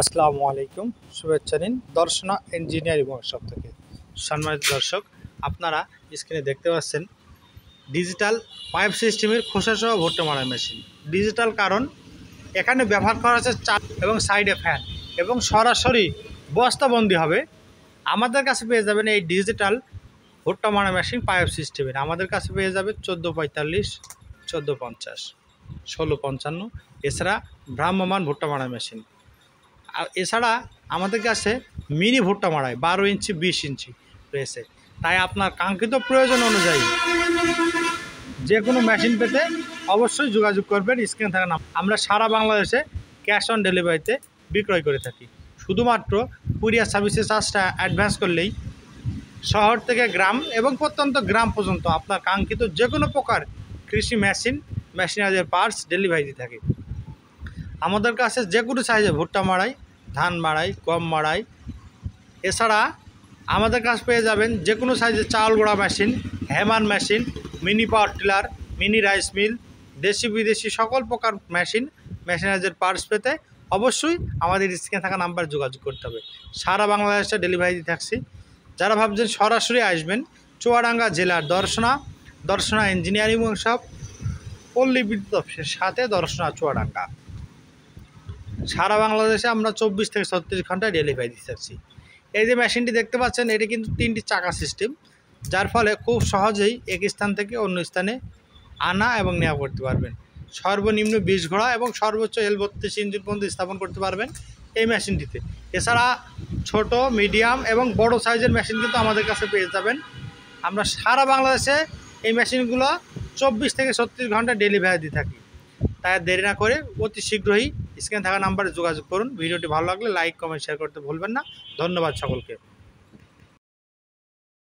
আসসালামু আলাইকুম, শুভেচ্ছা নিন দর্শনা ইঞ্জিনিয়ারিং ওয়ার্কশপ থেকে। সম্মানিত দর্শক, আপনারা স্ক্রিনে দেখতে পাচ্ছেন ডিজিটাল পাইপ সিস্টেমের খোসাসহ ভুট্টা মারা মেশিন। ডিজিটাল কারণ এখানে ব্যবহার করা হচ্ছে চাপ এবং সাইডে ফ্যান এবং সরাসরি বস্তাবন্দি হবে। আমাদের কাছে পেয়ে যাবেন এই ডিজিটাল ভুট্টা মারা মেশিন পাইপ সিস্টেমের। আমাদের কাছে পেয়ে যাবে 1445, 1450, 1655, এছাড়া ভ্রাম্যমান ভুট্টা মারা মেশিন। আর এছাড়া আমাদের কাছে মিনি ভুট্টা মারাই 12 ইঞ্চি 20 ইঞ্চি রয়েছে। তাই আপনার কাঙ্ক্ষিত প্রয়োজন অনুযায়ী যে কোনো মেশিন পেতে অবশ্যই যোগাযোগ করবেন স্ক্রিনে থাকা নাম। আমরা সারা বাংলাদেশে ক্যাশ অন ডেলিভারিতে বিক্রয় করে থাকি। শুধুমাত্র কুরিয়ার সার্ভিসে চার্জটা অ্যাডভান্স করলেই শহর থেকে গ্রাম এবং প্রত্যন্ত গ্রাম পর্যন্ত আপনার কাঙ্ক্ষিত যে কোনো প্রকার কৃষি মেশিনারিদের পার্টস ডেলিভারি দিয়ে থাকে। আমাদের কাছে যে কোনো সাইজে ভুট্টা মারাই, ধান মারাই, গম মারাই, এছাড়া আমাদের কাছে পেয়ে যাবেন যে কোনো সাইজের চাউল গোড়া machine, hammer machine, mini power tiller, mini rice mill, দেশি বিদেশি সকল প্রকার মেশিনারিজের পার্টস পেতে অবশ্যই আমাদের স্ক্রিনে থাকা নাম্বারে যোগাযোগ করতে হবে। সারা বাংলাদেশে ডেলিভারি দিয়ে থাকছি। যারা ভাবছেন সরাসরি আসবেন, চুয়াডাঙ্গা জেলার দর্শনা ইঞ্জিনিয়ারিং ওয়ার্কশপ, পল্লী বিদ্যুৎ অফিসের সাথে দর্শনা চুয়াডাঙ্গা। সারা বাংলাদেশে আমরা 24 থেকে 36 ঘন্টায় ডেলিভারি দিতে থাকছি। এই যে মেশিনটি দেখতে পাচ্ছেন, এটি কিন্তু 3টি চাকা সিস্টেম, যার ফলে খুব সহজেই এক স্থান থেকে অন্য স্থানে আনা এবং নেওয়া করতে পারবেন। সর্বনিম্ন 20 ঘোড়া এবং সর্বোচ্চ L32 ইঞ্জিন পর্যন্ত স্থাপন করতে পারবেন এই মেশিনটিতে। এছাড়া ছোট, মিডিয়াম এবং বড় সাইজের মেশিন কিন্তু আমাদের কাছে পেয়ে যাবেন। আমরা সারা বাংলাদেশে এই মেশিনগুলো 24 থেকে 36 ঘন্টা ডেলিভারি দিয়ে থাকি। তাই দেরি না করে অতি শীঘ্রই স্ক্রিনে থাকা নাম্বারে যোগাযোগ করুন। ভিডিওটি ভালো লাগলে লাইক, কমেন্ট, শেয়ার করতে ভুলবেন না। ধন্যবাদ সকলকে।